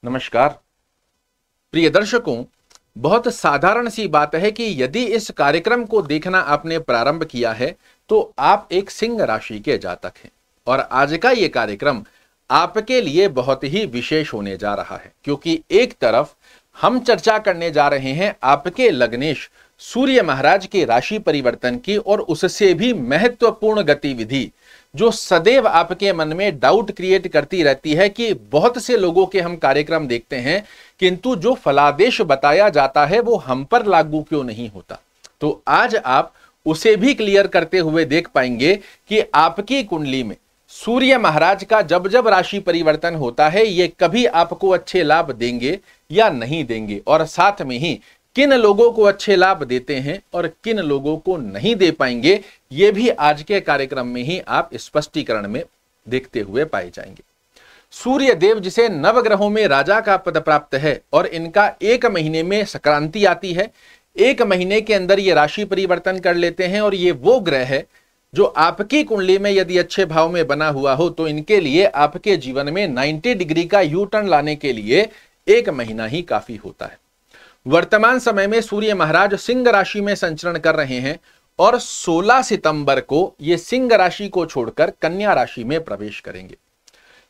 नमस्कार प्रिय दर्शकों, बहुत साधारण सी बात है कि यदि इस कार्यक्रम को देखना आपने प्रारंभ किया है तो आप एक सिंह राशि के जातक हैं और आज का ये कार्यक्रम आपके लिए बहुत ही विशेष होने जा रहा है, क्योंकि एक तरफ हम चर्चा करने जा रहे हैं आपके लग्नेश सूर्य महाराज के राशि परिवर्तन की और उससे भी महत्वपूर्ण गतिविधि जो सदैव आपके मन में डाउट क्रिएट करती रहती है कि बहुत से लोगों के हम कार्यक्रम देखते हैं किंतु जो फलादेश बताया जाता है वो हम पर लागू क्यों नहीं होता। तो आज आप उसे भी क्लियर करते हुए देख पाएंगे कि आपकी कुंडली में सूर्य महाराज का जब जब राशि परिवर्तन होता है ये कभी आपको अच्छे लाभ देंगे या नहीं देंगे, और साथ में ही किन लोगों को अच्छे लाभ देते हैं और किन लोगों को नहीं दे पाएंगे, ये भी आज के कार्यक्रम में ही आप स्पष्टीकरण में देखते हुए पाए जाएंगे। सूर्य देव जिसे नवग्रहों में राजा का पद प्राप्त है और इनका एक महीने में संक्रांति आती है, एक महीने के अंदर ये राशि परिवर्तन कर लेते हैं और ये वो ग्रह है जो आपकी कुंडली में यदि अच्छे भाव में बना हुआ हो तो इनके लिए आपके जीवन में 90 डिग्री का यू टर्न लाने के लिए एक महीना ही काफी होता है। वर्तमान समय में सूर्य महाराज सिंह राशि में संचरण कर रहे हैं और 16 सितंबर को ये सिंह राशि को छोड़कर कन्या राशि में प्रवेश करेंगे।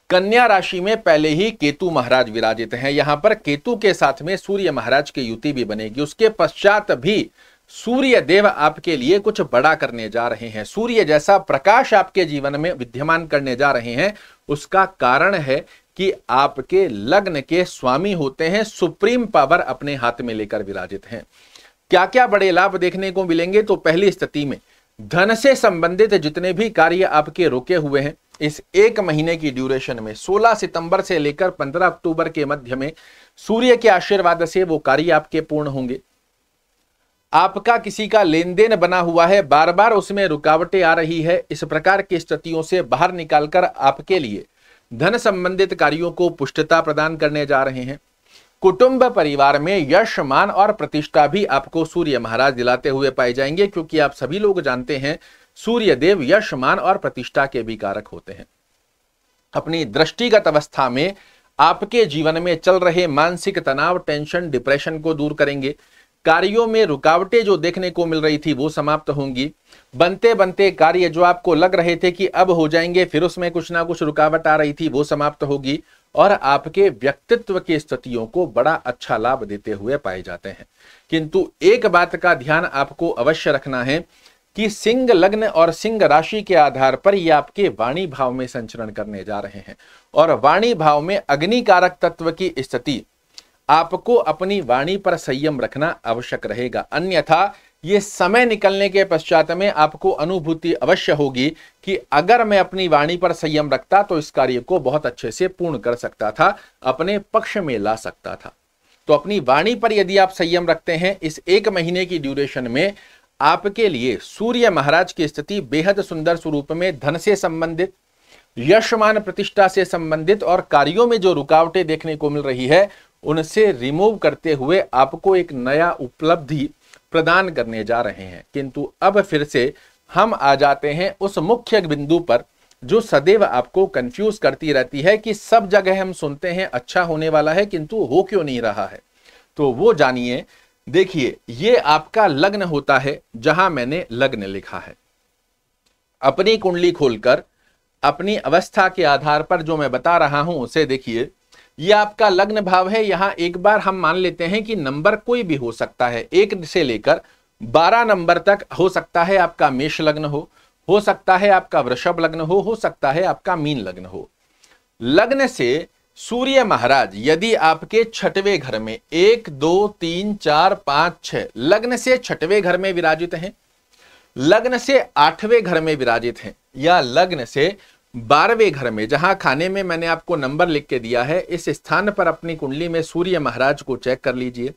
कन्या राशि में पहले ही केतु महाराज विराजित हैं, यहां पर केतु के साथ में सूर्य महाराज की युति भी बनेगी। उसके पश्चात भी सूर्य देव आपके लिए कुछ बड़ा करने जा रहे हैं, सूर्य जैसा प्रकाश आपके जीवन में विद्यमान करने जा रहे हैं। उसका कारण है कि आपके लग्न के स्वामी होते हैं, सुप्रीम पावर अपने हाथ में लेकर विराजित हैं। क्या क्या बड़े लाभ देखने को मिलेंगे? तो पहली स्थिति में धन से संबंधित जितने भी कार्य आपके रुके हुए हैं इस एक महीने की ड्यूरेशन में 16 सितंबर से लेकर 15 अक्टूबर के मध्य में सूर्य के आशीर्वाद से वो कार्य आपके पूर्ण होंगे। आपका किसी का लेन देन बना हुआ है, बार बार उसमें रुकावटें आ रही है, इस प्रकार की स्थितियों से बाहर निकालकर आपके लिए धन संबंधित कार्यों को पुष्टता प्रदान करने जा रहे हैं। कुटुंब परिवार में यश मान और प्रतिष्ठा भी आपको सूर्य महाराज दिलाते हुए पाए जाएंगे, क्योंकि आप सभी लोग जानते हैं सूर्य देव यश मान और प्रतिष्ठा के भी कारक होते हैं। अपनी दृष्टिगत अवस्था में आपके जीवन में चल रहे मानसिक तनाव, टेंशन, डिप्रेशन को दूर करेंगे। कार्यों में रुकावटें जो देखने को मिल रही थी वो समाप्त होंगी। बनते बनते कार्य जो आपको लग रहे थे कि अब हो जाएंगे, फिर उसमें कुछ ना कुछ रुकावट आ रही थी, वो समाप्त होगी और आपके व्यक्तित्व की स्थितियों को बड़ा अच्छा लाभ देते हुए पाए जाते हैं। किंतु एक बात का ध्यान आपको अवश्य रखना है कि सिंह लग्न और सिंह राशि के आधार पर ये आपके वाणी भाव में संचरण करने जा रहे हैं और वाणी भाव में अग्नि कारक तत्व की स्थिति आपको अपनी वाणी पर संयम रखना आवश्यक रहेगा, अन्यथा ये समय निकलने के पश्चात में आपको अनुभूति अवश्य होगी कि अगर मैं अपनी वाणी पर संयम रखता तो इस कार्य को बहुत अच्छे से पूर्ण कर सकता था, अपने पक्ष में ला सकता था। तो अपनी वाणी पर यदि आप संयम रखते हैं इस एक महीने की ड्यूरेशन में आपके लिए सूर्य महाराज की स्थिति बेहद सुंदर स्वरूप में धन से संबंधित, यशमान प्रतिष्ठा से संबंधित और कार्यों में जो रुकावटें देखने को मिल रही है उनसे रिमूव करते हुए आपको एक नया उपलब्धि प्रदान करने जा रहे हैं। किंतु अब फिर से हम आ जाते हैं उस मुख्य बिंदु पर जो सदैव आपको कंफ्यूज करती रहती है कि सब जगह हम सुनते हैं अच्छा होने वाला है किंतु हो क्यों नहीं रहा है। तो वो जानिए, देखिए ये आपका लग्न होता है जहां मैंने लग्न लिखा है। अपनी कुंडली खोलकर अपनी अवस्था के आधार पर जो मैं बता रहा हूं उसे देखिए। ये आपका लग्न भाव है। यहां एक बार हम मान लेते हैं कि नंबर कोई भी हो सकता है, 1 से लेकर 12 नंबर तक हो सकता है आपका मेष लग्न हो सकता है आपका वृषभ लग्न हो सकता है आपका मीन लग्न हो। लग्न से सूर्य महाराज यदि आपके छठवें घर में 1 2 3 4 5 6 लग्न से छठवें घर में विराजित हैं, लग्न से 8वें घर में विराजित हैं या लग्न से 12वें घर में, जहां खाने में मैंने आपको नंबर लिख के दिया है इस स्थान पर अपनी कुंडली में सूर्य महाराज को चेक कर लीजिए।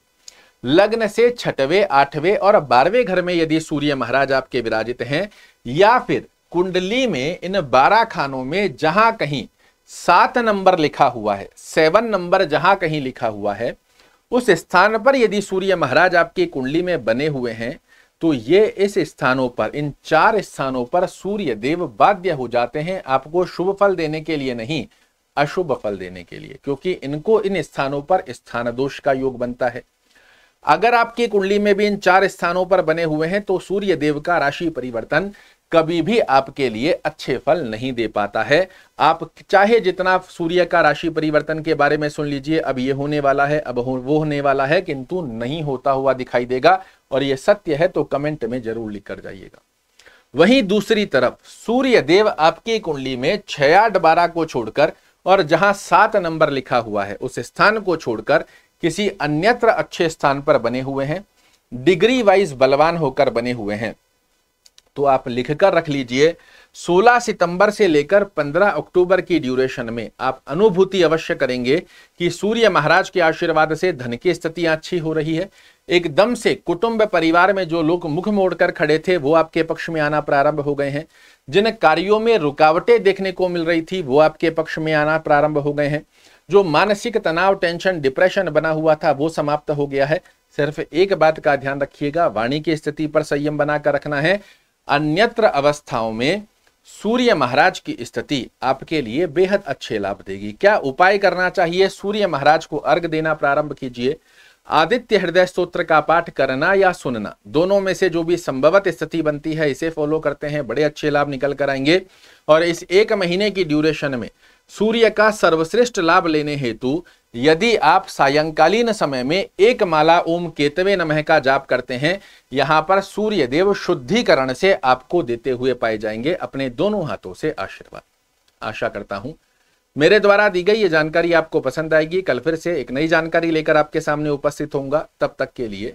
लग्न से 6वें 8वें और 12वें घर में यदि सूर्य महाराज आपके विराजित हैं या फिर कुंडली में इन 12 खानों में जहां कहीं 7 नंबर लिखा हुआ है, 7 नंबर जहां कहीं लिखा हुआ है उस स्थान पर यदि सूर्य महाराज आपकी कुंडली में बने हुए हैं तो ये इस स्थानों पर, इन 4 स्थानों पर सूर्य देव बाध्य हो जाते हैं आपको शुभ फल देने के लिए नहीं, अशुभ फल देने के लिए, क्योंकि इनको इन स्थानों पर स्थान दोष का योग बनता है। अगर आपकी कुंडली में भी इन 4 स्थानों पर बने हुए हैं तो सूर्य देव का राशि परिवर्तन कभी भी आपके लिए अच्छे फल नहीं दे पाता है। आप चाहे जितना सूर्य का राशि परिवर्तन के बारे में सुन लीजिए, अब ये होने वाला है, अब वो होने वाला है, किंतु नहीं होता हुआ दिखाई देगा, और ये सत्य है तो कमेंट में जरूर लिख कर जाइएगा। वहीं दूसरी तरफ सूर्य देव आपकी कुंडली में 6, 8, 12 को छोड़कर और जहां 7 नंबर लिखा हुआ है उस स्थान को छोड़कर किसी अन्यत्र अच्छे स्थान पर बने हुए हैं, डिग्री वाइज बलवान होकर बने हुए हैं, तो आप लिखकर रख लीजिए 16 सितंबर से लेकर 15 अक्टूबर की ड्यूरेशन में आप अनुभूति अवश्य करेंगे कि सूर्य महाराज के आशीर्वाद से धन की स्थिति अच्छी हो रही है। एकदम से कुटुंब परिवार में जो लोग मुख मोड़कर खड़े थे वो आपके पक्ष में आना प्रारंभ हो गए हैं। जिन कार्यों में रुकावटें देखने को मिल रही थी वो आपके पक्ष में आना प्रारंभ हो गए हैं। जो मानसिक तनाव, टेंशन, डिप्रेशन बना हुआ था वो समाप्त हो गया है। सिर्फ एक बात का ध्यान रखिएगा, वाणी की स्थिति पर संयम बनाकर रखना है। अन्यत्र अवस्थाओं में सूर्य महाराज की स्थिति आपके लिए बेहद अच्छे लाभ देगी। क्या उपाय करना चाहिए? सूर्य महाराज को अर्घ देना प्रारंभ कीजिए। आदित्य हृदय स्तोत्र का पाठ करना या सुनना, दोनों में से जो भी संभवत स्थिति बनती है इसे फॉलो करते हैं, बड़े अच्छे लाभ निकल कर आएंगे। और इस 1 महीने की ड्यूरेशन में सूर्य का सर्वश्रेष्ठ लाभ लेने हेतु यदि आप सायंकालीन समय में 1 माला ओम केतवे नमः का जाप करते हैं, यहां पर सूर्य देव शुद्धिकरण से आपको देते हुए पाए जाएंगे अपने दोनों हाथों से आशीर्वाद। आशा करता हूं मेरे द्वारा दी गई ये जानकारी आपको पसंद आएगी। कल फिर से एक नई जानकारी लेकर आपके सामने उपस्थित होऊंगा। तब तक के लिए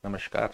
नमस्कार।